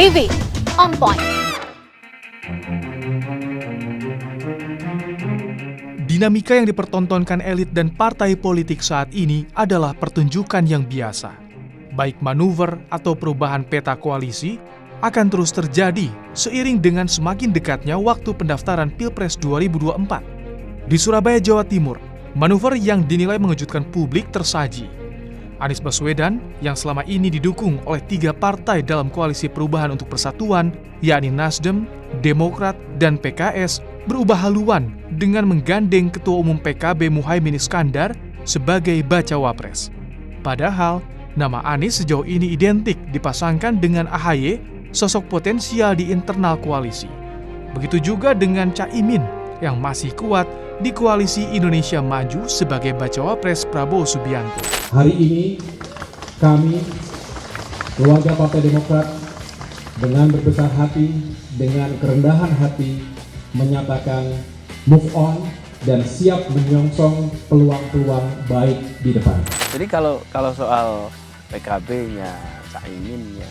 Living on Point. Dinamika yang dipertontonkan elit dan partai politik saat ini adalah pertunjukan yang biasa. Baik manuver atau perubahan peta koalisi akan terus terjadi seiring dengan semakin dekatnya waktu pendaftaran Pilpres 2024. Di Surabaya, Jawa Timur, manuver yang dinilai mengejutkan publik tersaji. Anies Baswedan yang selama ini didukung oleh 3 partai dalam koalisi perubahan untuk persatuan, yakni Nasdem, Demokrat, dan PKS, berubah haluan dengan menggandeng Ketua Umum PKB Muhaimin Iskandar sebagai bacawa pres. Padahal, nama Anies sejauh ini identik dipasangkan dengan AHY, sosok potensial di internal koalisi. Begitu juga dengan Caimin yang masih kuat di koalisi Indonesia Maju sebagai bacawa pres Prabowo Subianto. Hari ini kami, keluarga Partai Demokrat, dengan berbesar hati, dengan kerendahan hati, menyatakan move on dan siap menyongsong peluang-peluang baik di depan. Jadi kalau soal PKB-nya, Caimin-nya,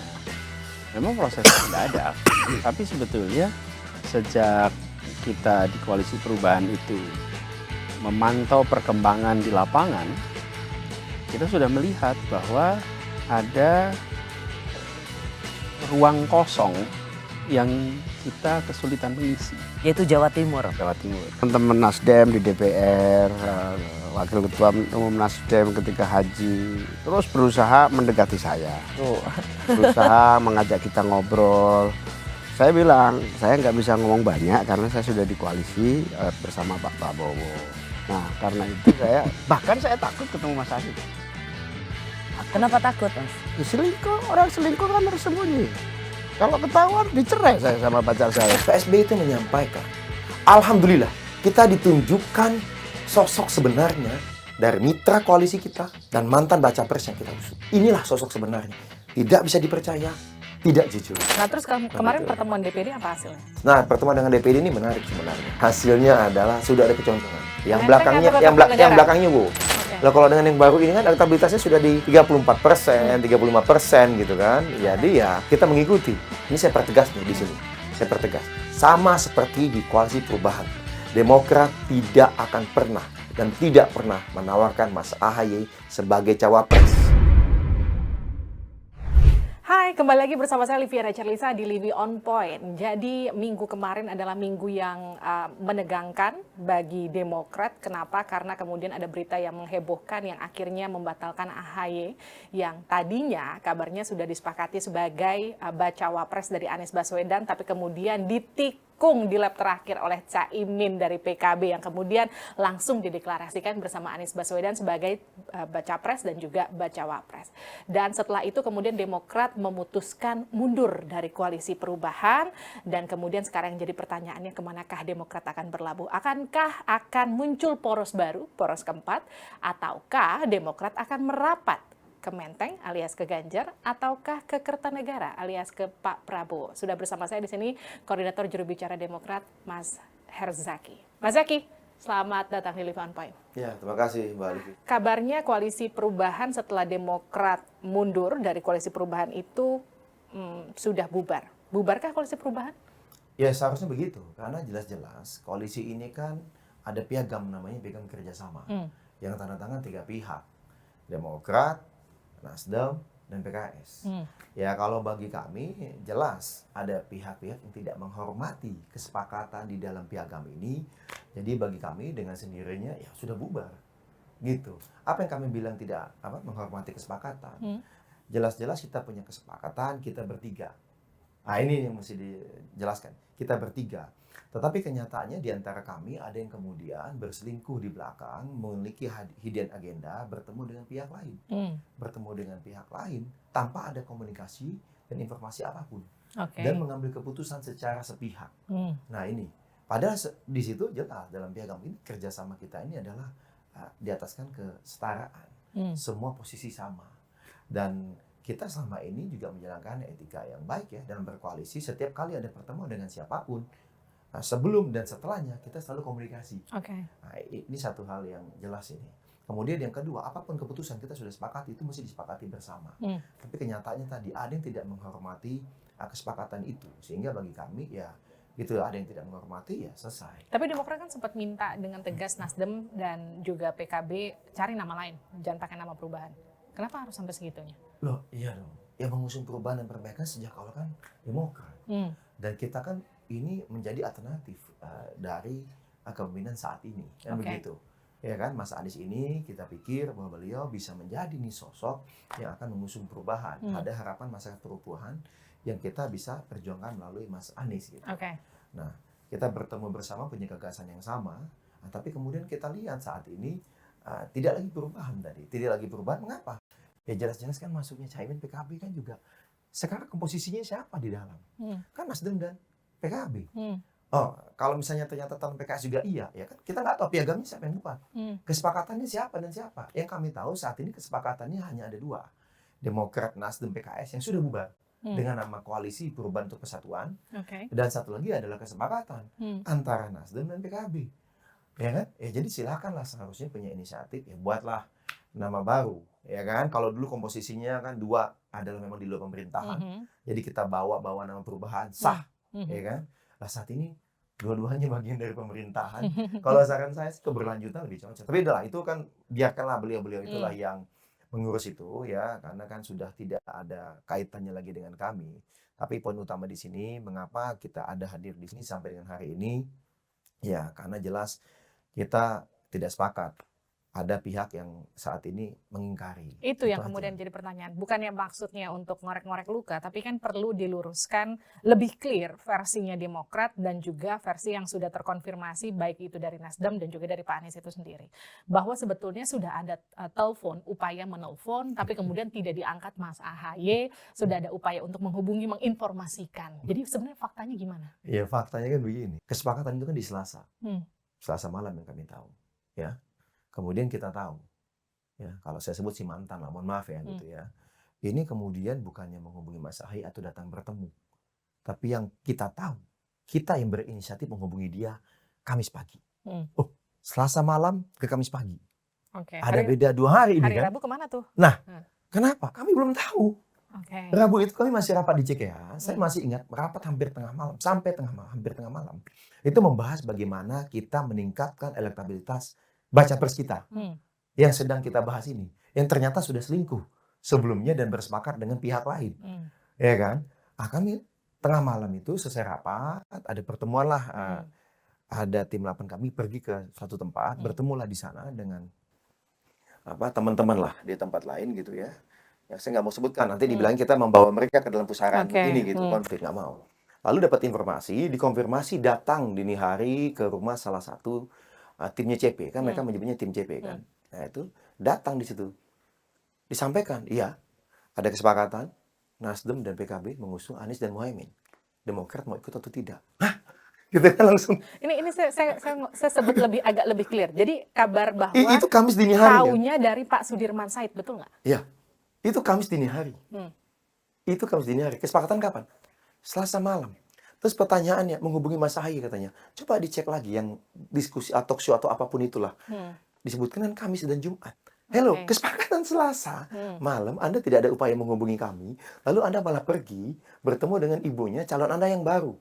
memang prosesnya tidak ada. Tapi sebetulnya sejak kita di koalisi perubahan itu memantau perkembangan di lapangan, kita sudah melihat bahwa ada ruang kosong yang kita kesulitan mengisi. Yaitu Jawa Timur. Jawa Timur. Teman-teman Nasdem di DPR, Wakil Ketua Umum Nasdem ketika haji, terus berusaha mendekati saya. Berusaha mengajak kita ngobrol. Saya bilang, saya nggak bisa ngomong banyak karena saya sudah di koalisi bersama Pak Prabowo. Nah, karena itu saya takut ketemu Mas Anies. Kenapa takut, Mas? Ya, orang selingkuh kan harus sembunyi. Kalau ketahuan dicerai saya sama pacar saya. PSBY itu menyampaikan, alhamdulillah kita ditunjukkan sosok sebenarnya dari mitra koalisi kita dan mantan baca pres yang kita usung. Inilah sosok sebenarnya. Tidak bisa dipercaya, tidak jujur. Nah, terus kemarin pertemuan DPD apa hasilnya? Nah, pertemuan dengan DPD ini menarik sebenarnya. Hasilnya adalah sudah ada kecontohan. Yang belakangnya, Bu. Nah, kalau dengan yang baru ini kan elektabilitasnya sudah di 34%, 35% gitu kan. Jadi ya kita mengikuti. Ini saya pertegas nih di sini. Saya pertegas. Sama seperti di koalisi perubahan. Demokrat tidak akan pernah dan tidak pernah menawarkan Mas AHY sebagai cawapres. Hai, kembali lagi bersama saya Liviana Charlisa di Living on Point. Jadi minggu kemarin adalah minggu yang menegangkan bagi Demokrat. Kenapa? Karena kemudian ada berita yang menghebohkan yang akhirnya membatalkan AHY yang tadinya kabarnya sudah disepakati sebagai bacawa pres dari Anies Baswedan, tapi kemudian ditikung di lap terakhir oleh Caimin dari PKB yang kemudian langsung dideklarasikan bersama Anies Baswedan sebagai baca pres dan juga bacawa pres. Dan setelah itu kemudian Demokrat memutuskan mundur dari koalisi perubahan dan kemudian sekarang jadi pertanyaannya kemanakah Demokrat akan berlabuh? Akankah akan muncul poros baru, poros keempat, ataukah Demokrat akan merapat ke Menteng alias ke Ganjar ataukah ke Kertanegara alias ke Pak Prabowo? Sudah bersama saya di sini Koordinator Juru Bicara Demokrat Mas Herzaki. Mas Zaki, selamat datang di Living on Point. Ya, terima kasih Mbak Livi. Kabarnya koalisi perubahan setelah Demokrat mundur dari koalisi perubahan itu sudah bubar. Bubarkah koalisi perubahan? Ya seharusnya begitu, karena jelas-jelas koalisi ini kan ada piagam namanya piagam kerjasama yang tanda tangan 3 pihak, Demokrat, Nasdem, dan PKS. Ya kalau bagi kami jelas ada pihak-pihak yang tidak menghormati kesepakatan di dalam piagam ini. Jadi bagi kami dengan sendirinya ya sudah bubar. Gitu. Apa yang kami bilang tidak menghormati kesepakatan? Jelas-jelas kita punya kesepakatan, kita bertiga. Nah ini yang mesti dijelaskan. Kita bertiga. Tetapi kenyataannya di antara kami ada yang kemudian berselingkuh di belakang, memiliki hidden agenda, bertemu dengan pihak lain. Bertemu dengan pihak lain tanpa ada komunikasi dan informasi apapun. Dan mengambil keputusan secara sepihak. Nah ini, padahal di situ jelas dalam piagam ini kerjasama kita ini adalah di ataskan kesetaraan. Semua posisi sama. Dan kita selama ini juga menjalankan etika yang baik ya dalam berkoalisi. Setiap kali ada pertemuan dengan siapapun, nah, sebelum dan setelahnya kita selalu komunikasi. Nah, ini satu hal yang jelas ini. Kemudian yang kedua, apapun keputusan kita sudah sepakati itu mesti disepakati bersama. Tapi kenyataannya tadi ada yang tidak menghormati kesepakatan itu. Sehingga bagi kami ya itu ada yang tidak menghormati ya selesai. Tapi Demokrat kan sempat minta dengan tegas Nasdem dan juga PKB cari nama lain, jangan pakai nama perubahan. Kenapa harus sampai segitunya? Loh, iya dong. Yang mengusung perubahan dan perbaikan sejak awal kan Demokrat. Dan kita kan ini menjadi alternatif dari kepemimpinan saat ini, kan begitu. Ya kan, Mas Anies ini kita pikir bahwa beliau bisa menjadi nih sosok yang akan mengusung perubahan. Ada harapan masyarakat perubahan yang kita bisa perjuangkan melalui Mas Anies gitu. Nah, kita bertemu bersama punya gagasan yang sama, tapi kemudian kita lihat saat ini tidak lagi perubahan tadi. Tidak lagi perubahan, mengapa? Ya jelas-jelas kan masuknya Caimin PKB kan juga. Sekarang komposisinya siapa di dalam? Kan Nasdem dan PKB. Oh, kalau misalnya ternyata tentang PKS juga iya, ya kan kita nggak tahu piagamnya siapa yang buat. Kesepakatannya siapa dan siapa. Yang kami tahu saat ini kesepakatannya hanya ada 2. Demokrat, Nasdem, PKS yang sudah bubar. Dengan nama Koalisi Perubahan untuk Persatuan. Dan satu lagi adalah kesepakatan antara Nasdem dan PKB. Ya kan? Ya jadi silakanlah seharusnya punya inisiatif, ya buatlah nama baru. Ya kan? Kalau dulu komposisinya kan 2 adalah memang di luar pemerintahan. Jadi kita bawa nama perubahan sah. Ya kan? Nah saat ini dua-duanya bagian dari pemerintahan. Kalau saran saya sih keberlanjutan lebih cocok. Tapi itulah, itu kan biarkanlah beliau-beliau itulah yang mengurus itu ya, karena kan sudah tidak ada kaitannya lagi dengan kami. Tapi poin utama di sini, mengapa kita ada hadir di sini sampai dengan hari ini, ya karena jelas kita tidak sepakat. Ada pihak yang saat ini mengingkari. Itu yang kemudian jadi pertanyaan. Bukannya maksudnya untuk ngorek-ngorek luka, tapi kan perlu diluruskan lebih clear versinya Demokrat dan juga versi yang sudah terkonfirmasi baik itu dari Nasdem dan juga dari Pak Anies itu sendiri. Bahwa sebetulnya sudah ada telepon, upaya menelpon, tapi kemudian tidak diangkat Mas AHY, sudah ada upaya untuk menghubungi, menginformasikan. Jadi sebenarnya faktanya gimana? Ya faktanya kan begini, kesepakatan itu kan di Selasa. Selasa malam yang kami tahu. Ya. Kemudian kita tahu, ya kalau saya sebut si mantan lah, mohon maaf ya gitu ya. Ini kemudian bukannya menghubungi Mas AHY atau datang bertemu, tapi yang kita tahu, kita yang berinisiatif menghubungi dia Kamis pagi. Oh, Selasa malam ke Kamis pagi. Ada beda 2 hari ini kan. Hari Rabu kemana tuh? Nah, kenapa? Kami belum tahu. Rabu itu kami masih rapat di CKA. Saya masih ingat rapat hampir tengah malam, sampai hampir tengah malam. Itu membahas bagaimana kita meningkatkan elektabilitas baca pers kita yang sedang kita bahas ini, yang ternyata sudah selingkuh sebelumnya dan bersepakat dengan pihak lain, ya kan? Kami tengah malam itu selesai rapat, ada pertemuan lah, ada tim 8 kami pergi ke suatu tempat, bertemulah di sana dengan teman-teman lah di tempat lain gitu ya. Yang saya nggak mau sebutkan, nanti dibilang kita membawa mereka ke dalam pusaran ini gitu, konflik, nggak mau. Lalu dapat informasi, dikonfirmasi datang dini hari ke rumah salah satu timnya CP, kan mereka menyebutnya tim CP kan. Nah itu datang di situ. Disampaikan, iya ada kesepakatan Nasdem dan PKB mengusung Anies dan Muhaimin. Demokrat mau ikut atau tidak? Hah? Gitu kan langsung. Ini saya sebut agak lebih clear. Jadi kabar bahwa itu Kamis dini hari. Taunya dari Pak Sudirman Said, betul nggak? Iya, itu Kamis dini hari. Itu Kamis dini hari. Kesepakatan kapan? Selasa malam. Terus pertanyaannya, menghubungi Mas AHY katanya, coba dicek lagi yang diskusi atau talk show atau apapun itulah. Disebutkan kan Kamis dan Jumat. Hello, kesepakatan Selasa malam, Anda tidak ada upaya menghubungi kami, lalu Anda malah pergi bertemu dengan ibunya calon Anda yang baru.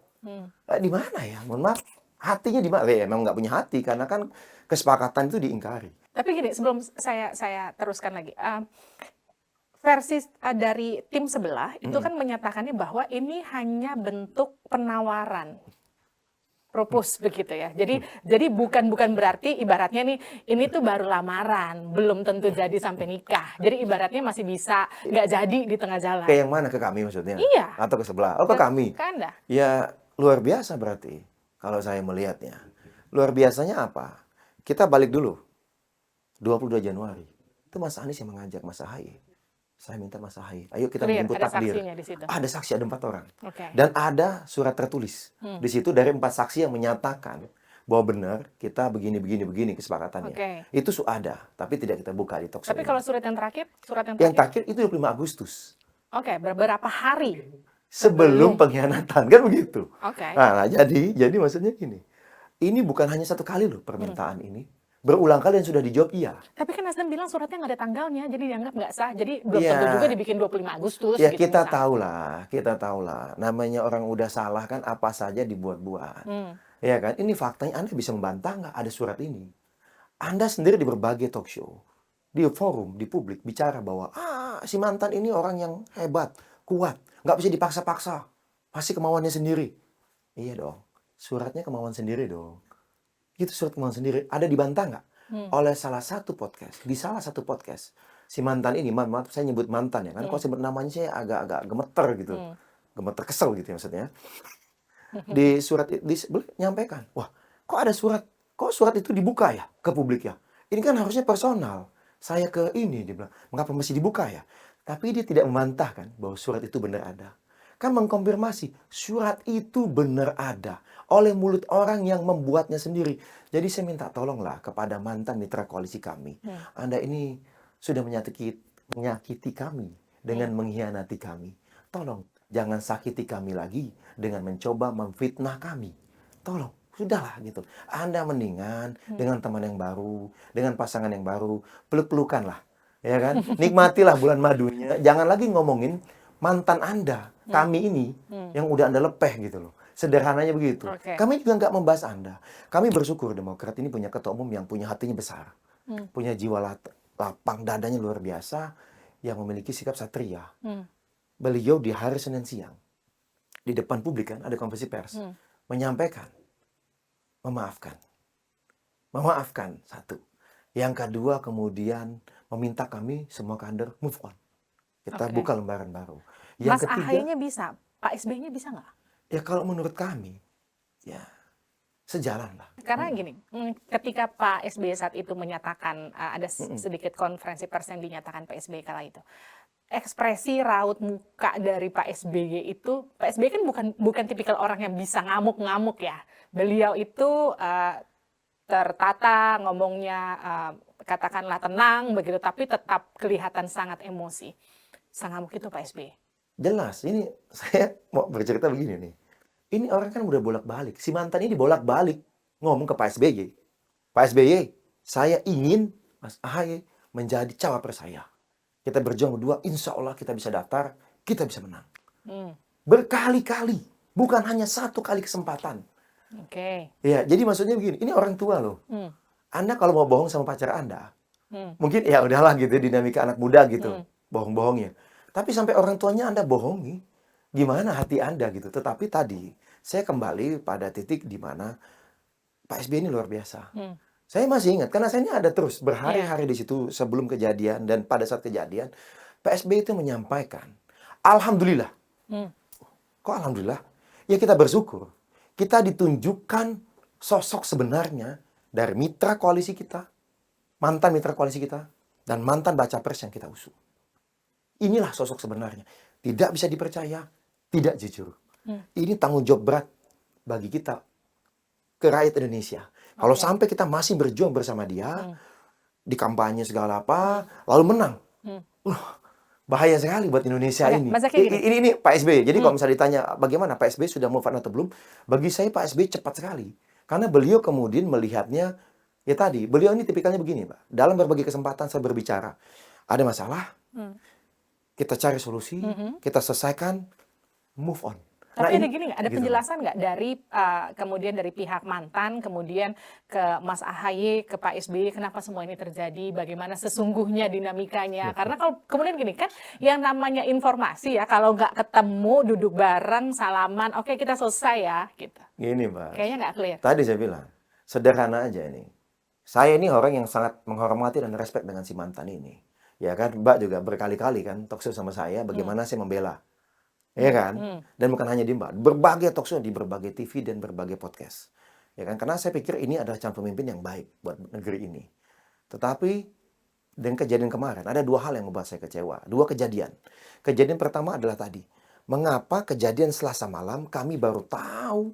Di mana ya? Mohon maaf, hatinya di mana? Memang nggak punya hati, karena kan kesepakatan itu diingkari. Tapi gini, sebelum saya teruskan lagi. Versi dari tim sebelah itu kan menyatakannya bahwa ini hanya bentuk penawaran, propose begitu ya. Jadi bukan berarti ibaratnya nih ini tuh baru lamaran, belum tentu jadi sampai nikah. Jadi ibaratnya masih bisa nggak jadi di tengah jalan. Ke yang mana, ke kami maksudnya? Iya. Atau ke sebelah? Oh, ke kami. Ke Anda. Ya luar biasa berarti kalau saya melihatnya. Luar biasanya apa? Kita balik dulu. 22 Januari itu Mas Anies yang mengajak Mas AHY. Saya minta Mas AHY, ayo kita menjemput takdir. Ada saksi, ada 4 orang. Dan ada surat tertulis. Di situ dari 4 saksi yang menyatakan bahwa benar kita begini kesepakatannya. Itu ada, tapi tidak kita buka di talk show. Tapi kalau surat yang terakhir? Yang terakhir itu 25 Agustus. Beberapa hari sebelum pengkhianatan, kan begitu. Nah, jadi maksudnya gini. Ini bukan hanya 1 kali loh permintaan ini. Berulang kali dan sudah dijawab iya. Tapi kan Nasdem bilang suratnya nggak ada tanggalnya, jadi dianggap nggak sah. Jadi belum Iya. tentu juga dibikin 25 Agustus Ya gitu kita misalnya. tahu lah. Namanya orang udah salah kan apa saja dibuat-buat. Hmm. Ya kan? Ini faktanya Anda bisa membantah nggak ada surat ini? Anda sendiri di berbagai talk show, di forum, di publik bicara bahwa si mantan ini orang yang hebat, kuat, nggak bisa dipaksa-paksa, pasti kemauannya sendiri. Iya dong, suratnya kemauan sendiri dong. Itu surat kemauan sendiri. Ada dibantah nggak? Oleh salah satu podcast, di salah satu podcast, si mantan ini, maaf saya nyebut mantan ya, kan kalau sebut namanya saya agak-agak gemeter gitu, gemeter kesel gitu ya maksudnya. Di surat nyampaikan, wah kok ada surat, kok surat itu dibuka ya ke publik ya? Ini kan harusnya personal. Saya ke ini, dia bilang, mengapa masih dibuka ya? Tapi dia tidak membantahkan bahwa surat itu benar ada. Kan mengkonfirmasi, surat itu benar ada oleh mulut orang yang membuatnya sendiri. Jadi saya minta tolonglah kepada mantan mitra koalisi kami. Anda ini sudah menyakiti kami dengan mengkhianati kami. Tolong, jangan sakiti kami lagi dengan mencoba memfitnah kami. Tolong. Sudahlah gitu. Anda mendingan dengan teman yang baru, dengan pasangan yang baru, peluk-pelukan lah. Ya kan? Nikmatilah bulan madunya. Jangan lagi ngomongin mantan Anda, kami ini, yang udah Anda lepeh gitu loh. Sederhananya begitu. Oke. Kami juga nggak membahas Anda. Kami bersyukur Demokrat ini punya ketua umum yang punya hatinya besar. Punya jiwa lapang dadanya luar biasa, yang memiliki sikap satria. Beliau di hari Senin siang, di depan publik kan, ada konferensi pers, menyampaikan, memaafkan satu. Yang kedua kemudian meminta kami semua kader move on. Kita buka lembaran baru. Mas Yang ketiga, AHY-nya bisa, Pak SBY-nya bisa nggak? ya kalau menurut kami, ya sejalan lah. Karena gini, ketika Pak SBY saat itu menyatakan ada sedikit konferensi pers yang dinyatakan Pak SBY kala itu, ekspresi raut muka dari Pak SBY itu, Pak SBY kan bukan tipikal orang yang bisa ngamuk-ngamuk ya. Beliau itu tertata ngomongnya, katakanlah tenang begitu, tapi tetap kelihatan sangat emosi. Sangamuk itu Pak SBY. Jelas, ini saya mau bercerita begini nih. Ini orang kan udah bolak-balik. Si mantan ini bolak-balik ngomong ke Pak SBY. Pak SBY, saya ingin Mas AHY menjadi cawapres saya. Kita berjuang berdua, insya Allah kita bisa daftar, kita bisa menang. Berkali-kali, bukan hanya satu kali kesempatan. Oke. Ya, jadi maksudnya begini, ini orang tua loh. Anda kalau mau bohong sama pacar Anda, mungkin ya udahlah gitu, dinamika anak muda gitu, bohong-bohongnya. Tapi sampai orang tuanya Anda bohongi, gimana hati Anda gitu. Tetapi tadi, saya kembali pada titik di mana Pak SBY ini luar biasa. Saya masih ingat, karena saya ini ada terus berhari-hari di situ sebelum kejadian dan pada saat kejadian, Pak SBY itu menyampaikan, Alhamdulillah. Kok Alhamdulillah? Ya kita bersyukur. Kita ditunjukkan sosok sebenarnya dari mitra koalisi kita, mantan mitra koalisi kita, dan mantan baca pres yang kita usung. Inilah sosok sebenarnya. Tidak bisa dipercaya, tidak jujur. Ini tanggung jawab berat bagi kita, ke rakyat Indonesia. Kalau sampai kita masih berjuang bersama dia, di kampanye segala apa, lalu menang. Bahaya sekali buat Indonesia ini. Ini Pak SBY. Jadi kalau misalnya ditanya bagaimana Pak SBY sudah move on atau belum, bagi saya Pak SBY cepat sekali. Karena beliau kemudian melihatnya, ya tadi, beliau ini tipikalnya begini, Pak. Dalam berbagai kesempatan saya berbicara, ada masalah, kita cari solusi, kita selesaikan, move on. Tapi ada gini nggak, ada gitu. penjelasan nggak dari kemudian dari pihak mantan, kemudian ke Mas AHY, ke Pak SBY, kenapa semua ini terjadi, bagaimana sesungguhnya dinamikanya? Karena kalau kemudian gini kan, yang namanya informasi ya, kalau nggak ketemu, duduk bareng, salaman, oke kita selesai ya, gitu. Gini, Mbak. Kayaknya nggak clear. Tadi saya bilang, sederhana aja ini. Saya ini orang yang sangat menghormati dan respect dengan si mantan ini. Ya kan, Mbak juga berkali-kali kan talk show sama saya, bagaimana saya membela. Ya kan? Dan bukan hanya di Mbak, berbagai talk show di berbagai TV dan berbagai podcast. Ya kan? Karena saya pikir ini adalah calon pemimpin yang baik buat negeri ini. Tetapi dengan kejadian kemarin ada dua hal yang membuat saya kecewa. Dua kejadian. Kejadian pertama adalah tadi, mengapa kejadian Selasa malam kami baru tahu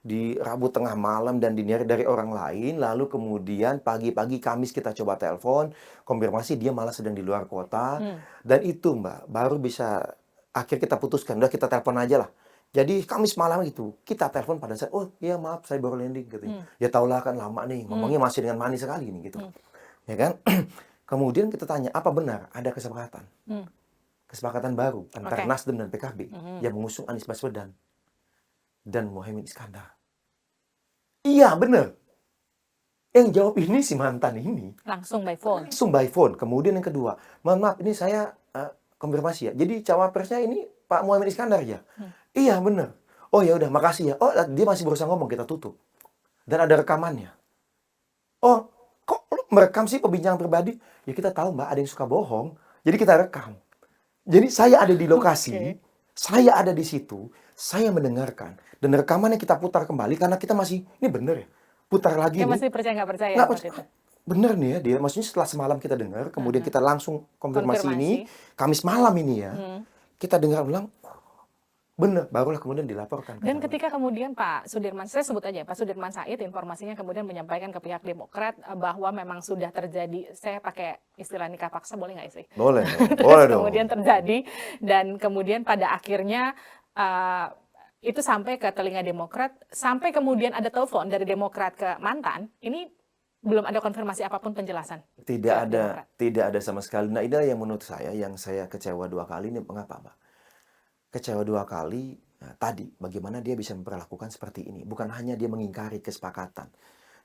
di Rabu tengah malam dan dini hari dari orang lain, lalu kemudian pagi-pagi Kamis kita coba telepon, konfirmasi dia malah sedang di luar kota. Dan itu Mbak, baru bisa akhir kita putuskan, udah kita telepon aja lah. Jadi Kamis malam itu kita telepon pada saat, oh iya maaf saya baru landing gitu. Ya taulah kan lama nih, ngomongnya masih dengan manis sekali nih gitu. Ya kan? Kemudian kita tanya, apa benar ada kesepakatan? Kesepakatan baru antara Oke. Nasdem dan PKB yang mengusung Anies Baswedan dan Muhaimin Iskandar. Iya benar. Yang jawab ini si mantan ini. Langsung by phone. Langsung by phone. Kemudian yang kedua, mohon maaf ini saya konfirmasi ya. Jadi cawapresnya ini Pak Muhaimin Iskandar ya? Iya benar. Oh ya udah makasih ya. Oh dia masih berusaha ngomong, kita tutup. Dan ada rekamannya. Oh kok lu merekam sih perbincangan pribadi? Ya kita tahu Mbak ada yang suka bohong. Jadi kita rekam. Jadi saya ada di lokasi, saya ada di situ, saya mendengarkan. Dan rekamannya kita putar kembali karena kita masih, ini bener ya? Putar lagi Ya nih. masih percaya nggak percaya Nggak waktu percaya. itu? Bener nih ya dia, maksudnya setelah semalam kita dengar, kemudian kita langsung konfirmasi ini, Kamis malam ini ya, kita dengar ulang, bener, barulah kemudian dilaporkan. Dan ketika kemudian Pak Sudirman, saya sebut aja Pak Sudirman Said, informasinya kemudian menyampaikan ke pihak Demokrat bahwa memang sudah terjadi, saya pakai istilah nikah paksa, boleh nggak sih? Boleh, Terus boleh dong. kemudian terjadi, dan kemudian pada akhirnya itu sampai ke telinga Demokrat, sampai kemudian ada telepon dari Demokrat ke mantan, ini belum ada konfirmasi apapun penjelasan. Tidak Demokrat. tidak ada sama sekali. Nah, inilah yang menurut saya, yang saya kecewa 2 kali ini. Mengapa, Mbak? Kecewa 2 kali, nah, tadi bagaimana dia bisa memperlakukan seperti ini. Bukan hanya dia mengingkari kesepakatan,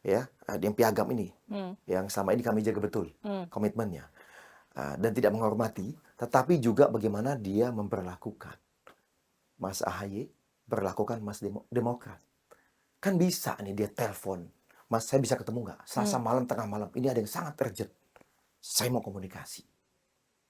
ya, yang piagam ini, yang selama ini kami jaga betul komitmennya, dan tidak menghormati, tetapi juga bagaimana dia memperlakukan Mas AHY, berlakukan Mas Demokrat. Kan bisa nih dia telepon, Mas saya bisa ketemu nggak? Selasa malam, tengah malam, ini ada yang sangat urgent. Saya mau komunikasi.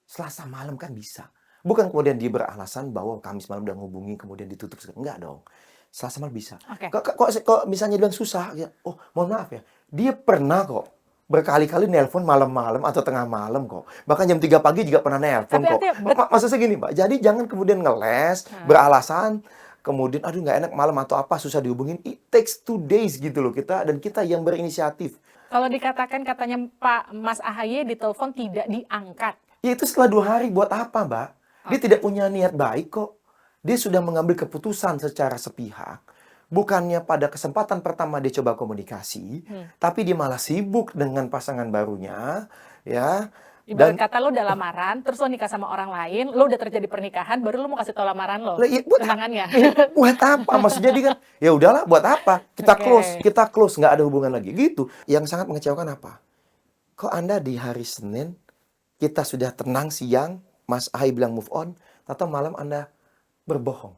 Selasa malam kan bisa. Bukan kemudian dia beralasan bahwa Kamis malam udah ngubungi, kemudian ditutup. Enggak dong. Selasa malam bisa. Oke. Kok misalnya bilang susah? Ya, oh mohon maaf ya. Dia pernah kok berkali-kali nelpon malam-malam atau tengah malam kok. Bahkan jam 3 pagi juga pernah nelpon Tapi kok. artinya Maksud saya gini, Mbak. Jadi jangan kemudian ngeles, beralasan, kemudian aduh nggak enak malam atau apa, susah dihubungin. It takes 2 days gitu loh kita, dan kita yang berinisiatif. Kalau dikatakan katanya Pak Mas AHY ditelepon tidak diangkat. Ya itu setelah 2 hari, buat apa, Mbak? Dia tidak punya niat baik kok. Dia sudah mengambil keputusan secara sepihak. Bukannya pada kesempatan pertama dia coba komunikasi, tapi dia malah sibuk dengan pasangan barunya, ya. Ibarat kata lo udah lamaran, terus lo nikah sama orang lain, lo udah terjadi pernikahan, baru lo mau kasih tau lamaran lo, Lah, ya, buat tunangannya. buat apa? Maksudnya dia kan, ya udahlah, buat apa? Kita close, nggak ada hubungan lagi. Gitu. Yang sangat mengecewakan apa? Kok Anda di hari Senin, kita sudah tenang siang, Mas AHY bilang move on, atau malam Anda berbohong?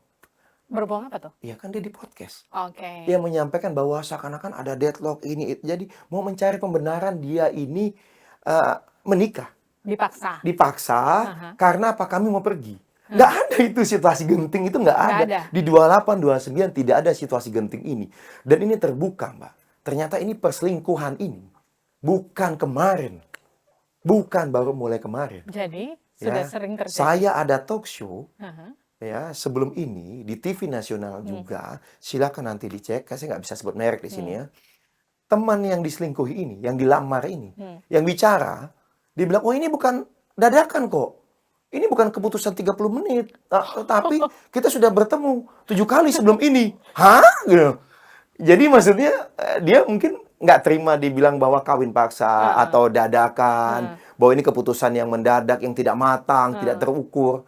Berbohong apa tuh? Ya kan dia di podcast. Oke. Dia menyampaikan bahwa seakan-akan ada deadlock ini, itu. Jadi mau mencari pembenaran dia ini menikah. Dipaksa. Dipaksa, karena apa? Kami mau pergi. Nggak ada itu situasi genting, itu nggak ada. Di 28, 29 tidak ada situasi genting ini. Dan ini terbuka, Mbak. Ternyata ini perselingkuhan ini. Bukan kemarin. Bukan baru mulai kemarin. Jadi, sudah sering terjadi. Saya ada talk show, ya sebelum ini di TV nasional juga. Silakan nanti dicek. Saya nggak bisa sebut merek di sini ya. Teman yang diselingkuhi ini, yang dilamar ini, yang bicara, dia bilang, oh ini bukan dadakan kok. Ini bukan keputusan 30 menit. Tapi kita sudah bertemu 7 kali sebelum ini. Hah? Gitu. Jadi maksudnya dia mungkin nggak terima dibilang bahwa kawin paksa atau dadakan. Bahwa ini keputusan yang mendadak, yang tidak matang, tidak terukur.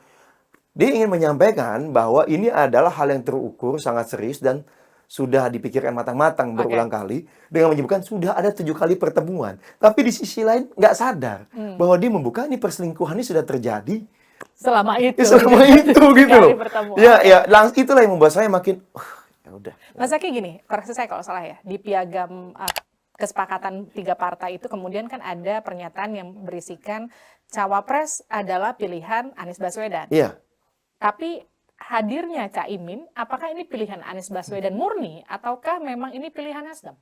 Dia ingin menyampaikan bahwa ini adalah hal yang terukur, sangat serius, dan sudah dipikirkan matang-matang berulang kali, dengan menyebutkan sudah ada 7 kali pertemuan. Tapi di sisi lain nggak sadar bahwa dia membuka ini perselingkuhan ini sudah terjadi Selama itu. selama itu gitu loh. Pertemuan. Ya, itulah yang membuat saya makin ya udah. Mas Zaki gini, koreksi saya kalau salah ya, di piagam kesepakatan 3 partai itu kemudian kan ada pernyataan yang berisikan cawapres adalah pilihan Anies Baswedan. Iya. Tapi hadirnya Caimin, apakah ini pilihan Anies Baswedan murni ataukah memang ini pilihan Nasdem?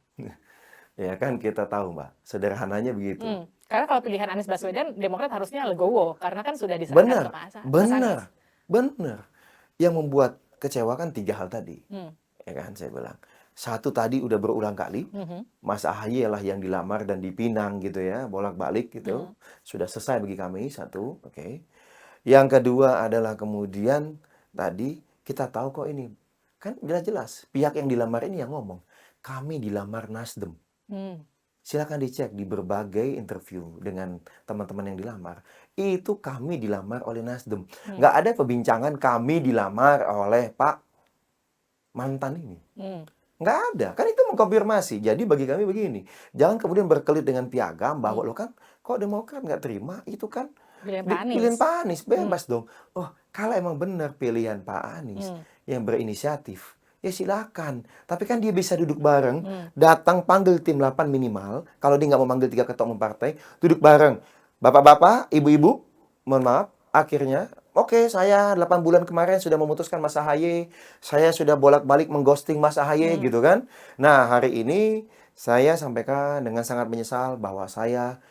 Ya kan kita tahu, Mbak, sederhananya begitu. Karena kalau pilihan Anies Baswedan, Demokrat harusnya legowo karena kan sudah diserahkan ke Mas Anies. Benar. Yang membuat kecewa kan 3 hal tadi. Ya kan saya bilang. 1 tadi udah berulang kali, Mas AHY lah yang dilamar dan dipinang gitu ya, bolak-balik gitu. Sudah selesai bagi kami 1, oke. Yang kedua adalah kemudian tadi kita tahu kok ini Kan jelas-jelas pihak yang dilamar ini yang ngomong, kami dilamar Nasdem. Silakan dicek di berbagai interview dengan teman-teman yang dilamar. Itu kami dilamar oleh Nasdem. Nggak ada pembincangan kami dilamar oleh Pak mantan ini. Nggak ada. Kan itu mengkonfirmasi. Jadi bagi kami begini, jangan kemudian berkelit dengan piagam bahwa lo kan kok Demokrat nggak terima, itu kan pilihan Pak Anies. Bebas dong. Oh, kalau emang benar pilihan Pak Anies yang berinisiatif, ya silakan. Tapi kan dia bisa duduk bareng, datang panggil tim 8 minimal. Kalau dia nggak mau manggil 3 ketua umum partai, duduk bareng. Bapak-bapak, ibu-ibu, mohon maaf, akhirnya, oke, saya 8 bulan kemarin sudah memutuskan Mas AHY, saya sudah bolak-balik mengghosting Mas AHY gitu kan. Nah, hari ini saya sampaikan dengan sangat menyesal bahwa saya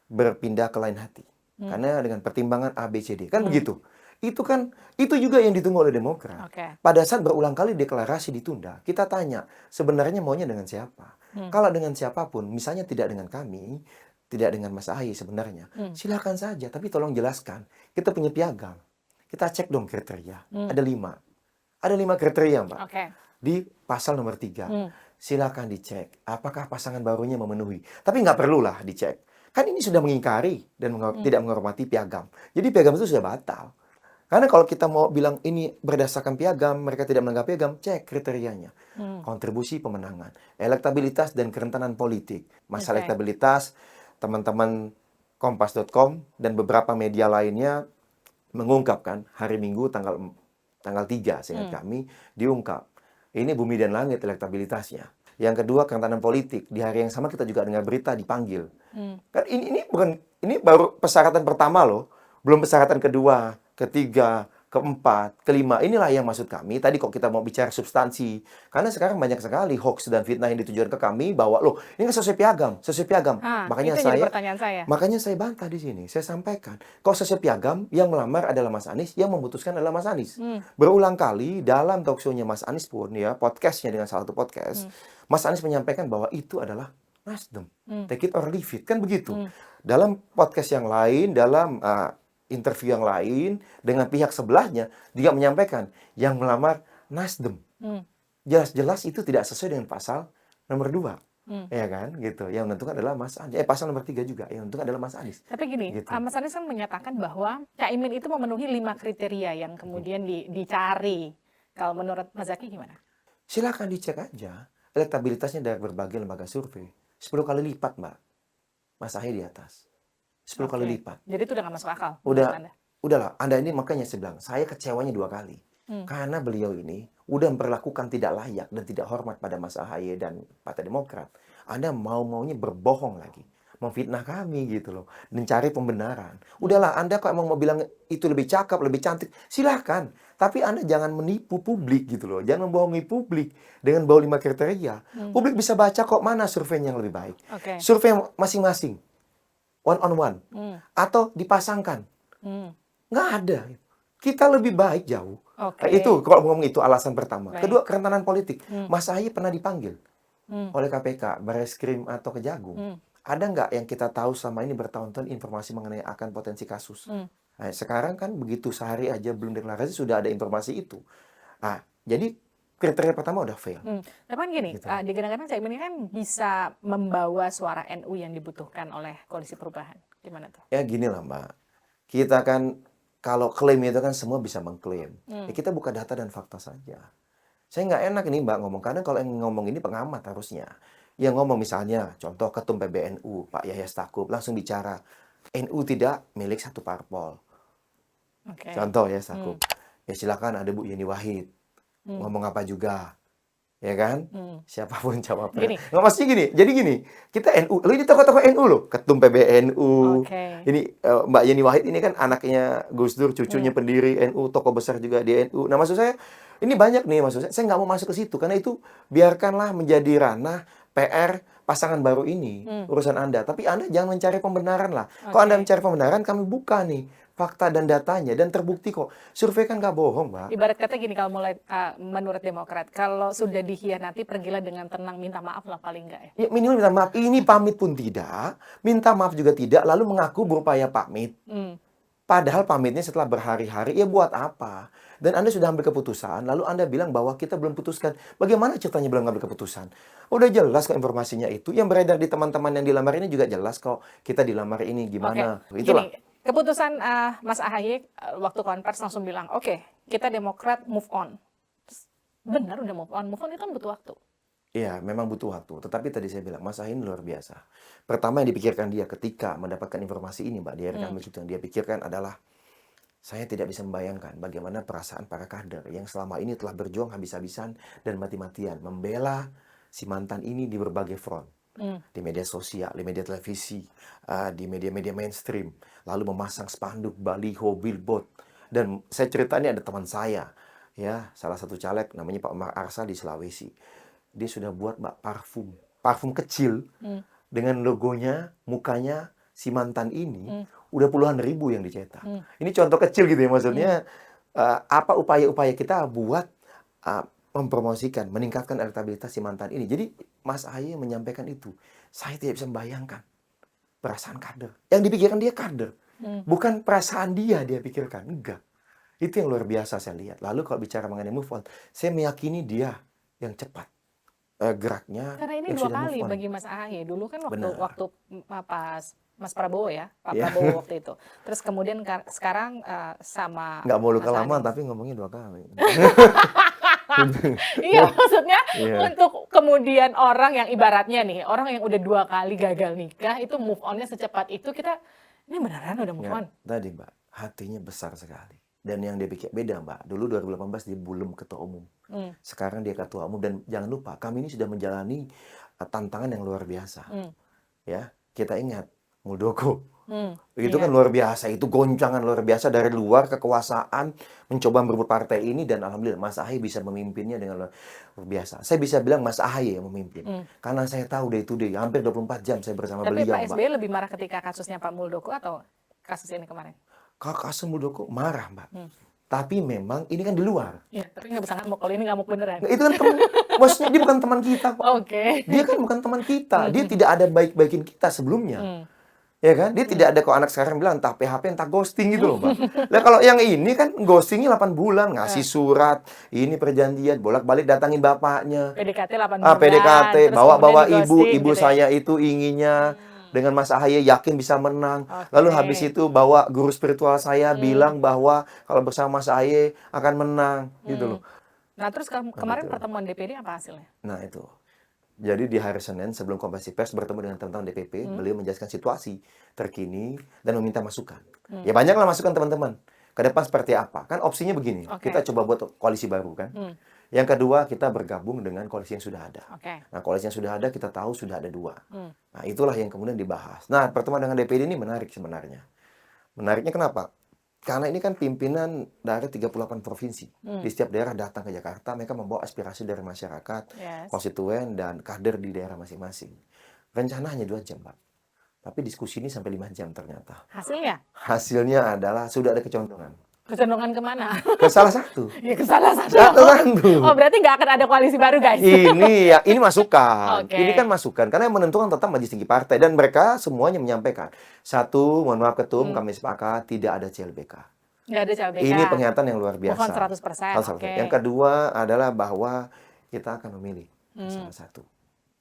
berpindah ke lain hati. Karena dengan pertimbangan A, B, C, D. Kan begitu. Itu juga yang ditunggu oleh Demokrat. Pada saat berulang kali deklarasi ditunda, kita tanya, sebenarnya maunya dengan siapa? Kalau dengan siapapun, misalnya tidak dengan kami, tidak dengan Mas AHY sebenarnya, silakan saja, tapi tolong jelaskan. Kita punya piagam. Kita cek dong kriteria. Ada 5. Ada 5 kriteria, Mbak. Di pasal nomor 3. Silakan dicek. Apakah pasangan barunya memenuhi. Tapi nggak perlulah dicek. Kan ini sudah mengingkari dan tidak menghormati piagam. Jadi piagam itu sudah batal. Karena kalau kita mau bilang ini berdasarkan piagam, mereka tidak melanggar piagam, cek kriterianya. Kontribusi pemenangan, elektabilitas dan kerentanan politik. Masalah elektabilitas, teman-teman Kompas.com dan beberapa media lainnya mengungkapkan hari Minggu tanggal 3, seingat kami, diungkap. Ini bumi dan langit elektabilitasnya. Yang kedua, kerentanan politik. Di hari yang sama kita juga dengar berita dipanggil. Kan ini baru persyaratan pertama loh. Belum persyaratan kedua, ketiga, keempat, kelima. Inilah yang maksud kami. Tadi kok kita mau bicara substansi. Karena sekarang banyak sekali hoax dan fitnah yang ditujukan ke kami bahwa loh, ini kan sesuai piagam, sesuai piagam. Makanya itu jadi pertanyaan saya. Makanya saya bantah di sini. Saya sampaikan, kok sesuai piagam yang melamar adalah Mas Anies, yang memutuskan adalah Mas Anies. Berulang kali dalam talk show-nya Mas Anies pun ya, podcast-nya dengan salah satu podcast, Mas Anies menyampaikan bahwa itu adalah Nasdem. Take it or leave it. Kan begitu. Dalam podcast yang lain, dalam interview yang lain dengan pihak sebelahnya dia menyampaikan yang melamar Nasdem. Jelas-jelas itu tidak sesuai dengan pasal nomor 2. Ya kan? Gitu. Yang menentukan adalah Mas Anies. Pasal nomor 3 juga yang menentukan adalah Mas Anies. Tapi gini, gitu. Mas Anies kan menyatakan bahwa Caimin itu memenuhi 5 kriteria yang kemudian dicari. Kalau menurut Mas Zaky gimana? Silakan dicek aja elektabilitasnya dari berbagai lembaga survei. 10 kali lipat, Mbak. Mas AHY di atas. 10 kali lipat. Jadi itu udah nggak masuk akal? Udahlah, Anda ini makanya saya bilang, saya kecewanya 2 kali. Karena beliau ini udah memperlakukan tidak layak dan tidak hormat pada Mas AHY dan Partai Demokrat. Anda mau-maunya berbohong lagi. Memfitnah kami gitu loh. Mencari pembenaran. Udahlah, Anda kok emang mau bilang itu lebih cakep, lebih cantik, silahkan. Tapi Anda jangan menipu publik gitu loh. Jangan membohongi publik dengan bawa 5 kriteria. Publik bisa baca kok mana survei yang lebih baik. Survei masing-masing. One on one. Atau dipasangkan. Nggak ada. Kita lebih baik jauh. Itu kalau ngomong itu alasan pertama. Kedua, kerentanan politik. Mas AHY pernah dipanggil oleh KPK, Barreskrim atau Kejagung. Ada nggak yang kita tahu selama ini bertahun-tahun informasi mengenai akan potensi kasus? Nah, sekarang kan begitu sehari aja belum deklarasi sudah ada informasi itu. Nah, jadi kriteria pertama udah fail. Tapi kan gini, kadang-kadang Caimin ini kan bisa membawa suara NU yang dibutuhkan oleh Koalisi Perubahan. Gimana tuh? Ya gini lah Mbak, kita kan kalau klaim itu kan semua bisa mengklaim. Ya, kita buka data dan fakta saja. Saya nggak enak ini Mbak ngomong, karena kalau yang ngomong ini pengamat harusnya. Yang ngomong misalnya, contoh Ketum PBNU, Pak Yahya Stakuf, langsung bicara, NU tidak milik satu parpol. Contoh ya Stakuf. Ya silakan ada Bu Yeni Wahid. Ngomong apa juga. Ya kan? Siapapun cawapresnya. Nggak mesti gini. Jadi gini, kita NU. Lalu ini tokoh-tokoh NU loh. Ketum PBNU. Ini Mbak Yeni Wahid ini kan anaknya Gus Dur, cucunya pendiri NU, tokoh besar juga di NU. Nah maksud saya, ini banyak nih maksud saya nggak mau masuk ke situ. Karena itu biarkanlah menjadi ranah PR pasangan baru ini. Urusan Anda. Tapi Anda jangan mencari pembenaran lah. Kalau Anda mencari pembenaran, kami buka nih fakta dan datanya, dan terbukti kok. Survei kan nggak bohong, Mbak. Ibarat kata gini, kalau mulai menurut Demokrat, kalau sudah dikhianati, pergilah dengan tenang, minta maaf lah paling nggak ya? Ya minimal minta maaf. Ini pamit pun tidak, minta maaf juga tidak, lalu mengaku berupaya pamit. Padahal pamitnya setelah berhari-hari, ya buat apa? Dan Anda sudah ambil keputusan, lalu Anda bilang bahwa kita belum putuskan. Bagaimana ceritanya belum ngambil keputusan? Udah jelas kok informasinya itu. Yang beredar di teman-teman yang dilamar ini juga jelas kok. Kita dilamar ini gimana. Oke, Itulah. gini, keputusan Mas AHY waktu konvers langsung bilang, oke, kita Demokrat move on. Benar udah move on. Move on itu kan butuh waktu. Iya, memang butuh waktu. Tetapi tadi saya bilang, Mas AHY ini luar biasa. Pertama yang dipikirkan dia ketika mendapatkan informasi ini, Mbak, di RKM itu yang dia pikirkan adalah, saya tidak bisa membayangkan bagaimana perasaan para kader yang selama ini telah berjuang habis-habisan dan mati-matian membela si mantan ini di berbagai front. Di media sosial, di media televisi, di media-media mainstream, lalu memasang spanduk, baliho, billboard. Dan saya cerita ini ada teman saya, ya, salah satu caleg namanya Pak Umar Arsa di Sulawesi. Dia sudah buat Mbak parfum kecil dengan logonya, mukanya si mantan ini, udah puluhan ribu yang dicetak. Ini contoh kecil gitu ya, maksudnya apa upaya-upaya kita buat mempromosikan, meningkatkan elektabilitas si mantan ini. Jadi Mas AHY menyampaikan itu. Saya tidak bisa membayangkan perasaan kader. Yang dipikirkan dia kader. Bukan perasaan dia pikirkan. Enggak. Itu yang luar biasa saya lihat. Lalu kalau bicara mengenai move on, saya meyakini dia yang cepat geraknya. Karena ini yang dua sudah move kali on. bagi Mas AHY. Dulu kan Benar. waktu pas Mas Prabowo ya, Pak Iya. Prabowo waktu itu. Terus kemudian sekarang sama Nggak mau lu Mas kelamaan, Anies. tapi ngomongnya 2 kali. Iya, maksudnya Iya. untuk kemudian orang yang ibaratnya nih, orang yang udah 2 kali gagal nikah itu move on-nya secepat itu, kita ini beneran udah move on. Nggak, tadi Mbak, hatinya besar sekali. Dan yang dia pikir beda Mbak. Dulu 2018 dia belum ketua umum. Sekarang dia ketua umum. Dan jangan lupa, kami ini sudah menjalani tantangan yang luar biasa. Ya, kita ingat Muldoko. Itu Iya. kan luar biasa. Itu goncangan luar biasa dari luar kekuasaan mencoba merebut partai ini, dan alhamdulillah Mas AHY bisa memimpinnya dengan luar biasa. Saya bisa bilang Mas AHY yang memimpin. Karena saya tahu day to day, hampir 24 jam saya bersama Tapi beliau, Pak Mbak. SBY lebih marah ketika kasusnya Pak Muldoko atau kasus ini kemarin? Kakak Muldoko marah, Mbak. Tapi memang ini kan di luar. Iya, tapi nggak bisa ngamuk. Kalau ini ngamuk beneran. Itu kan teman, maksudnya dia bukan teman kita kok. Oke. Dia kan bukan teman kita. Dia tidak ada baik-baikin kita sebelumnya. Ya kan? Dia tidak ada kok anak sekarang bilang entah PHP entah ghosting gitu loh, Mbak. Lah kalau yang ini kan ghostingnya 8 bulan, ngasih surat, ini perjanjian, bolak-balik datangin bapaknya. PDKT 8 bulan. PDKT, terus bawa-bawa kemudian di-ghosting ibu gitu ya. saya itu inginnya dengan Mas AHY yakin bisa menang. Oke. Lalu habis itu bawa guru spiritual saya bilang bahwa kalau bersama Mas AHY akan menang gitu loh. Nah, terus kemarin Betul. pertemuan DPD apa hasilnya? Nah itu. Jadi di hari Senin sebelum konferensi pers bertemu dengan teman-teman DPP, beliau menjelaskan situasi terkini dan meminta masukan. Ya banyaklah masukan teman-teman. Ke depan seperti apa? Kan opsinya begini. Oke. Kita coba buat koalisi baru kan. Yang kedua kita bergabung dengan koalisi yang sudah ada. Oke. Nah koalisi yang sudah ada kita tahu sudah ada 2. Nah itulah yang kemudian dibahas. Nah pertemuan dengan DPD ini menarik sebenarnya. Menariknya kenapa? Karena ini kan pimpinan dari 38 provinsi. Di setiap daerah datang ke Jakarta, mereka membawa aspirasi dari masyarakat, Yes. konstituen, dan kader di daerah masing-masing. Rencana hanya 2 jam, Pak. Tapi diskusi ini sampai 5 jam ternyata. Hasilnya? Hasilnya adalah sudah ada kecondongan. Kecenderungan kemana? Ke salah satu. Ya ke salah satu. Satu satu. Oh, berarti nggak akan ada koalisi baru, guys? Ini masukan. Oke. Ini kan masukan. Karena yang menentukan tetap majelis tinggi partai. Dan mereka semuanya menyampaikan. Satu, mohon maaf Ketum, kami sepakat tidak ada CLBK. Nggak ada CLBK. Ini pernyataan yang luar biasa. Mohon 100%. 100%. Oke. Yang kedua adalah bahwa kita akan memilih salah satu.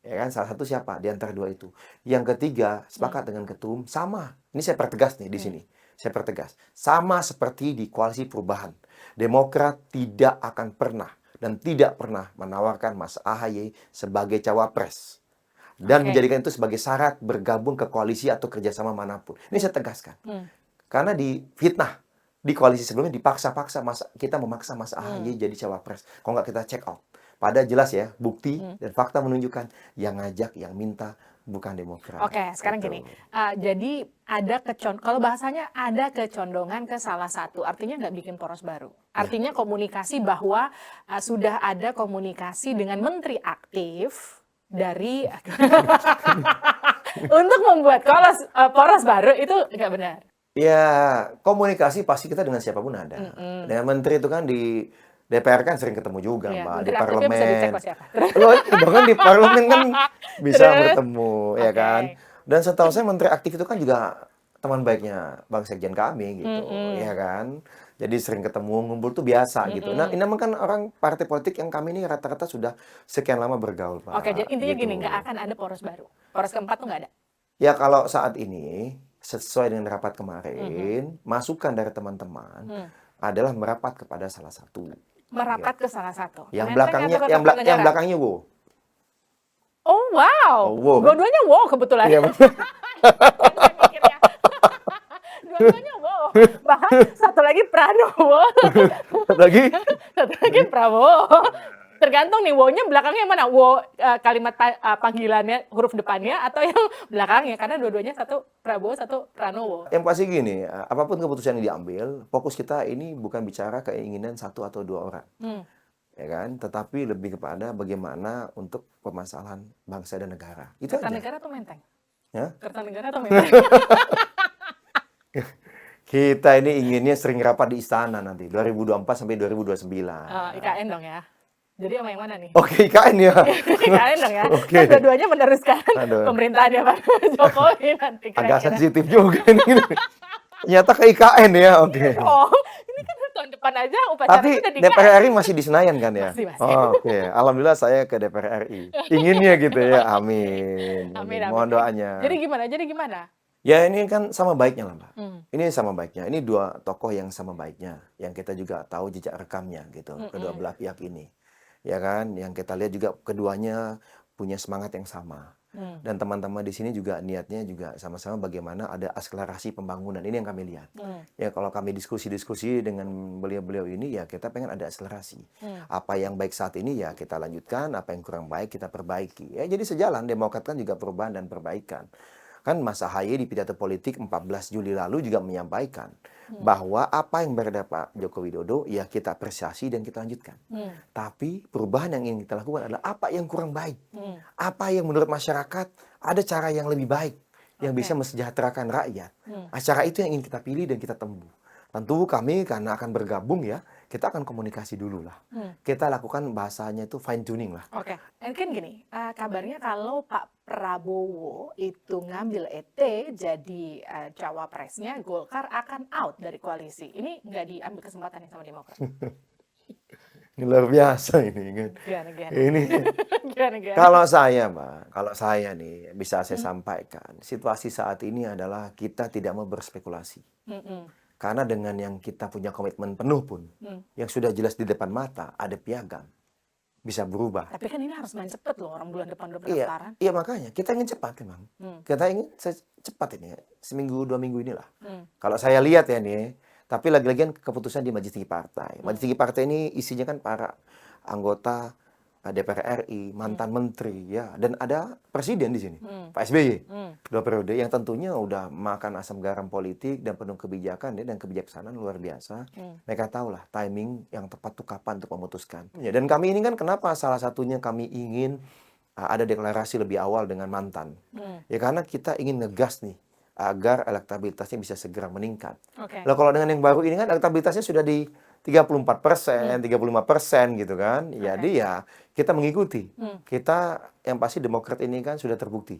Ya kan, salah satu siapa di antara 2 itu. Yang ketiga, sepakat dengan Ketum sama. Ini saya pertegas nih di sini. Saya pertegas. Sama seperti di koalisi perubahan. Demokrat tidak akan pernah dan tidak pernah menawarkan Mas AHY sebagai cawapres. Dan Oke. menjadikan itu sebagai syarat bergabung ke koalisi atau kerjasama manapun. Ini saya tegaskan. Karena di fitnah, di koalisi sebelumnya dipaksa-paksa kita memaksa Mas AHY jadi cawapres. Kalau nggak kita check out. Padahal jelas ya, bukti dan fakta menunjukkan yang ngajak, yang minta bukan Demokrat. Oke, sekarang Gitu. gini. Jadi ada kalau bahasanya ada kecondongan ke salah satu, artinya nggak bikin poros baru. Artinya komunikasi bahwa sudah ada komunikasi dengan menteri aktif dari untuk membuat poros baru itu nggak benar. Ya, komunikasi pasti kita dengan siapapun ada. Dengan menteri itu kan di DPR kan sering ketemu juga, Iya, Mbak, di menteri aktifnya bisa dicek parlemen. kok siapa. Loh, itu kan di parlemen kan bisa Terus? bertemu, ya Oke. kan. Dan setahu saya menteri aktif itu kan juga teman baiknya Bang Sekjen kami gitu, ya kan. Jadi sering ketemu, ngumpul tuh biasa gitu. Nah, ini memang kan orang partai politik yang kami ini rata-rata sudah sekian lama bergaul, Pak. Oke, jadi intinya gitu. gini, nggak akan ada poros baru. Poros keempat tuh nggak ada. Ya kalau saat ini sesuai dengan rapat kemarin, masukan dari teman-teman adalah merapat kepada salah satu. Merapat ke salah satu. Yang Menteng belakangnya atau ke yang Kertanegara? belakangnya wo. Oh wow, Oh, wow, kan? dua-duanya wow kebetulan. Iya, Saya mikirnya. Dua-duanya wow. Bahkan satu lagi Pranowo, lagi satu lagi Prabowo. Tergantung nih wow-nya belakangnya yang mana? Wow kalimat panggilannya huruf depannya atau yang belakangnya? Karena dua-duanya satu Prabowo, satu Pranowo. yang pasti gini, apapun keputusan yang diambil, fokus kita ini bukan bicara keinginan satu atau dua orang. Ya kan? Tetapi lebih kepada bagaimana untuk permasalahan bangsa dan negara. Itu aja. Kertanegara atau Menteng? Ya? Kertanegara atau Menteng? Kita ini inginnya sering rapat di istana nanti 2024 sampai 2029. IKN dong ya. Jadi sama yang mana nih? Oke, IKN ya. IKN dong ya. Oke. Kan dua-duanya meneruskan Aduh. pemerintahannya Pak Jokowi nanti Agak kira-kira. sensitif juga ini. Ternyata ke IKN ya, oke. Oh, ini kan tahun depan aja upacara Tapi kita di DPR IKN. RI masih di Senayan kan ya? Masih. Oh, oke. Alhamdulillah saya ke DPR RI. Inginnya gitu ya. Amin. Amin, amin. Mohon doanya. Jadi gimana? Ya ini kan sama baiknya lah, Mbak. Hmm. Ini sama baiknya. Ini dua tokoh yang sama baiknya. Yang kita juga tahu jejak rekamnya gitu. Kedua belah pihak ini. Ya kan? Yang kita lihat juga keduanya punya semangat yang sama. Dan teman-teman di sini juga niatnya juga sama-sama bagaimana ada akselerasi pembangunan. Ini yang kami lihat. Ya kalau kami diskusi-diskusi dengan beliau-beliau ini ya kita pengen ada akselerasi. Apa yang baik saat ini ya kita lanjutkan, apa yang kurang baik kita perbaiki. Ya jadi sejalan, Demokrat kan juga perubahan dan perbaikan. Kan Mas Ahaye di pidato politik 14 Juli lalu juga menyampaikan bahwa apa yang berada Pak Joko Widodo ya kita apresiasi dan kita lanjutkan. Tapi perubahan yang ingin kita lakukan adalah apa yang kurang baik. Apa yang menurut masyarakat ada cara yang lebih baik yang bisa mensejahterakan rakyat. Cara itu yang ingin kita pilih dan kita tempuh. Tentu kami karena akan bergabung ya, kita akan komunikasi dulu lah. Kita lakukan bahasanya itu fine tuning lah. Oke. Kan gini, kabarnya kalau Pak Prabowo itu ngambil ET jadi cawapresnya, Golkar akan out dari koalisi. Ini nggak diambil kesempatan sama Demokrat. Ini luar biasa ini kan. Gimana? Ini Gimana? kalau saya, Mbak, kalau saya nih bisa saya sampaikan, situasi saat ini adalah kita tidak mau berspekulasi. Karena dengan yang kita punya komitmen penuh pun, yang sudah jelas di depan mata, ada piagam, bisa berubah. Tapi kan ini harus main cepet loh, orang bulan depan udah Iya, pendaftaran. iya makanya kita ingin cepat memang. Kita ingin cepat ini, seminggu 2 minggu inilah. Kalau saya lihat ya nih, tapi lagi-lagian keputusan di Majelis Tinggi Partai. Majelis Tinggi Partai ini isinya kan para anggota DPR RI, mantan menteri, ya, dan ada presiden di sini, Pak SBY, 2 periode yang tentunya udah makan asam garam politik dan penuh kebijakan ya, dan kebijaksanaan luar biasa. Mereka tahulah timing yang tepat tuh kapan untuk memutuskan. Ya, dan kami ini kan kenapa salah satunya kami ingin ada deklarasi lebih awal dengan mantan, ya karena kita ingin ngegas nih agar elektabilitasnya bisa segera meningkat. Nah, kalau dengan yang baru ini kan elektabilitasnya sudah di 34%, 35% gitu kan. Jadi ya kita mengikuti. Kita yang pasti Demokrat ini kan sudah terbukti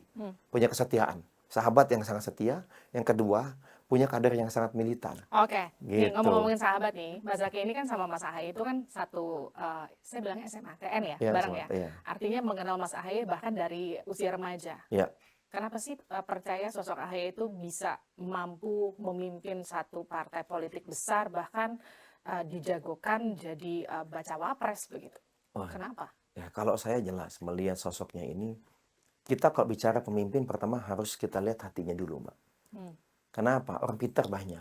punya kesetiaan. Sahabat yang sangat setia. Yang kedua, punya kader yang sangat militan. Oke, Gitu. ngomong-ngomongin sahabat nih, Mas Zaky ini kan sama Mas Ahaye itu kan satu, saya bilangnya SMA, TN ya, Iya, bareng sama, ya. iya. Artinya mengenal Mas Ahaye bahkan dari usia remaja. Ya. Kenapa sih percaya sosok Ahaye itu bisa mampu memimpin satu partai politik besar, bahkan dijagokan jadi bacawa pres begitu? Kenapa? Ya, kalau saya jelas melihat sosoknya ini, kita kalau bicara pemimpin pertama harus kita lihat hatinya dulu, Mbak. Kenapa? Orang pintar banyak.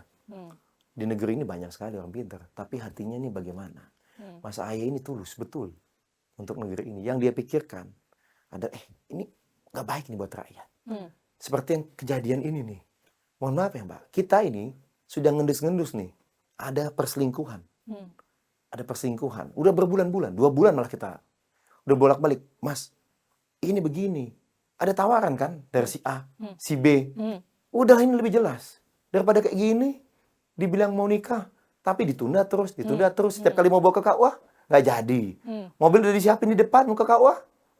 Di negeri ini banyak sekali orang pintar, tapi hatinya ini bagaimana? Mas Ahaye ini tulus betul untuk negeri ini. Yang dia pikirkan ada ini nggak baik nih buat rakyat. Seperti yang kejadian ini nih. Mohon maaf ya, Mbak. Kita ini sudah ngendus-ngendus nih. Ada perselingkuhan. Ada perselingkuhan. Udah berbulan-bulan, 2 bulan malah kita. Udah bolak-balik. Mas, ini begini. Ada tawaran kan dari si A, si B. Udah ini lebih jelas. Daripada kayak gini, dibilang mau nikah, tapi ditunda terus. Setiap kali mau bawa ke KUA, nggak jadi. Mobil udah disiapin di depan, mau ke KUA,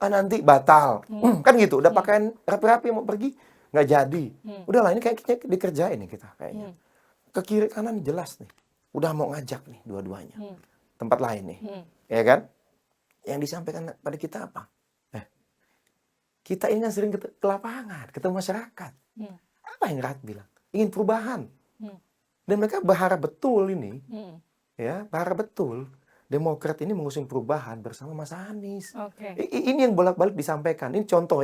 nanti batal. Kan gitu, udah pakaian rapi-rapi mau pergi, nggak jadi. Udahlah ini kayaknya dikerjain nih kita kayaknya. Ke kiri kanan jelas nih, udah mau ngajak nih dua-duanya. Tempat lain nih, ya kan? Yang disampaikan pada kita apa? Kita ini kan sering ke lapangan, ketemu masyarakat. Apa yang rakyat bilang? Ingin perubahan. Dan mereka berharap betul ini, ya berharap betul Demokrat ini mengusung perubahan bersama Mas Anies. Ini yang bolak-balik disampaikan. Ini contoh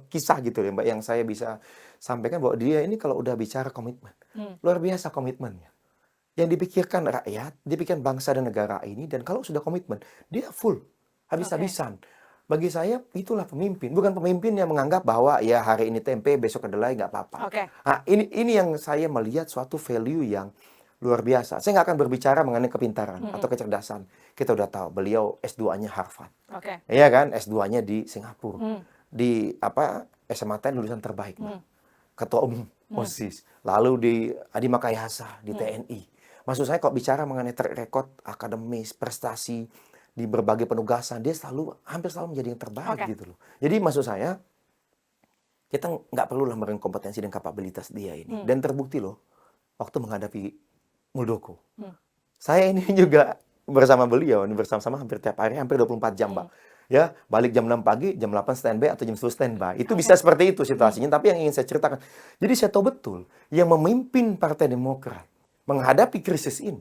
kisah gitu ya Mbak, yang saya bisa sampaikan bahwa dia ini kalau udah bicara komitmen, luar biasa komitmennya. Yang dipikirkan rakyat, dipikirkan bangsa dan negara ini, dan kalau sudah komitmen, dia full, habis-habisan. Bagi saya itulah pemimpin, bukan pemimpin yang menganggap bahwa ya hari ini tempe, besok kedelai nggak apa-apa. Nah, ini yang saya melihat suatu value yang luar biasa. Saya nggak akan berbicara mengenai kepintaran atau kecerdasan. Kita udah tahu beliau S2-nya Harvard, iya kan? S2-nya di Singapura, di SMA lulusan terbaik, ketua umum OSIS, lalu di Adi Makayasa di TNI. Maksud saya kalau bicara mengenai track record akademis, prestasi di berbagai penugasan, dia hampir selalu menjadi yang terbaik gitu loh. Jadi maksud saya kita nggak perlu lah meragukan kompetensi dan kapabilitas dia ini. Dan terbukti loh waktu menghadapi Muldoko. Saya ini juga bersama beliau, ini bersama-sama hampir tiap hari, hampir 24 jam, Mbak. Ya, balik jam 6 pagi, jam 8 standby atau jam 10 standby. Itu bisa seperti itu situasinya, tapi yang ingin saya ceritakan. Jadi saya tahu betul, yang memimpin Partai Demokrat menghadapi krisis ini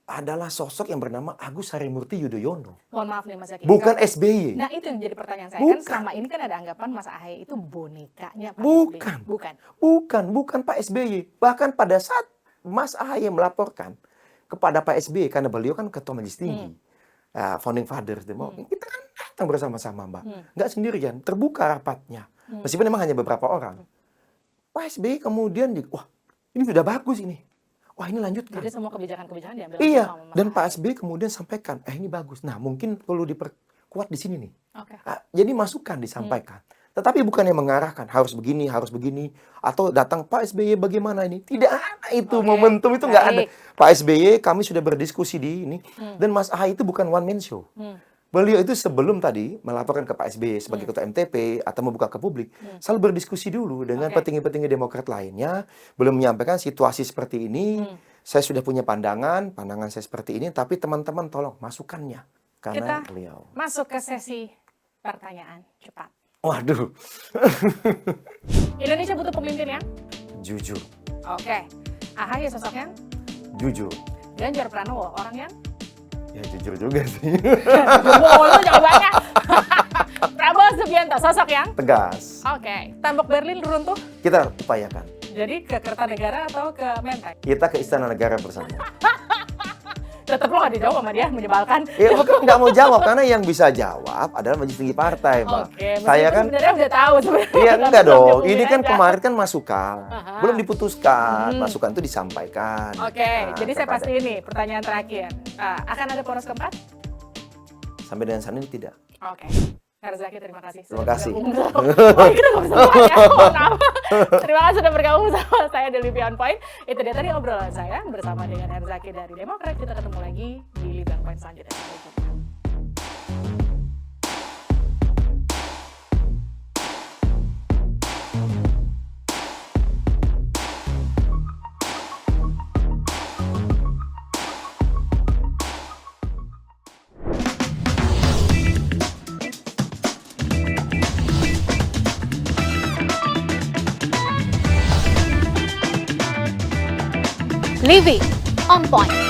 adalah sosok yang bernama Agus Harimurti Yudhoyono. Mohon maaf nih Mas Zaki. Bukan SBY. Nah itu yang jadi pertanyaan saya. Bukan. Kan selama ini kan ada anggapan Mas Ahaye itu bonekanya Pak Bukan. SBY. Bukan Pak SBY. Bahkan pada saat Mas Ahaye melaporkan kepada Pak SBY, karena beliau kan ketua majelis tinggi, founding fathers, kita kan datang bersama-sama Mbak, nggak sendirian, terbuka rapatnya, meskipun memang hanya beberapa orang. Pak SBY kemudian, wah ini sudah bagus ini, wah ini lanjutkan. Jadi semua kebijakan-kebijakan diambil Iya, sama Mas dan Pak Ahaye. SBY kemudian sampaikan, ini bagus, nah mungkin perlu diperkuat di sini nih. Oke. Jadi masukan disampaikan. Tetapi bukannya mengarahkan harus begini, atau datang Pak SBY bagaimana ini. Tidak ada itu, momentum itu nggak ada. Pak SBY kami sudah berdiskusi di ini. Dan Mas Ahaye itu bukan one man show. Beliau itu sebelum tadi melaporkan ke Pak SBY sebagai ketua MTP atau membuka ke publik, selalu berdiskusi dulu dengan petinggi-petinggi Demokrat lainnya. Belum menyampaikan situasi seperti ini. Saya sudah punya pandangan saya seperti ini, tapi teman-teman tolong masukannya. Karena Kita beliau. masuk ke sesi pertanyaan cepat. Waduh. Indonesia butuh pemimpin yang Jujur. oke. Ahaye sosoknya, Jujur. Ganjar Pranowo orang yang Ya jujur juga sih. mulu jawabannya. Prabowo Subianto sosok yang Tegas. oke. Tembok Berlin runtuh. Kita upayakan. Jadi ke Kertanegara atau ke Menteng? Kita ke Istana Negara bersama. Tetap lo gak dijawab sama dia, menyebalkan. Ya bukan nggak mau jawab, karena yang bisa jawab adalah majelis tinggi partai, Mbak. Oke, Saya kan, sebenarnya udah tahu sebenarnya. iya enggak Tapi dong. belum Ini kan aja. kemarin kan masukan, Aha. belum diputuskan. Masukan itu disampaikan. Oke, Nah, jadi saya kepada- pasti ini pertanyaan terakhir. Akan ada poros keempat? Sampai dengan saat ini tidak. Oke. Herzaki, terima kasih. Terima sudah kasih. bergabung. Oh, kita nggak bisa mulai ya. Mohon maaf. Terima kasih sudah bergabung sama saya di Livi On Point. Itu dia tadi obrolan saya bersama dengan Herzaki dari Demokrat. Kita ketemu lagi di Livi On Point selanjutnya. Sampai jumpa. Livi on point.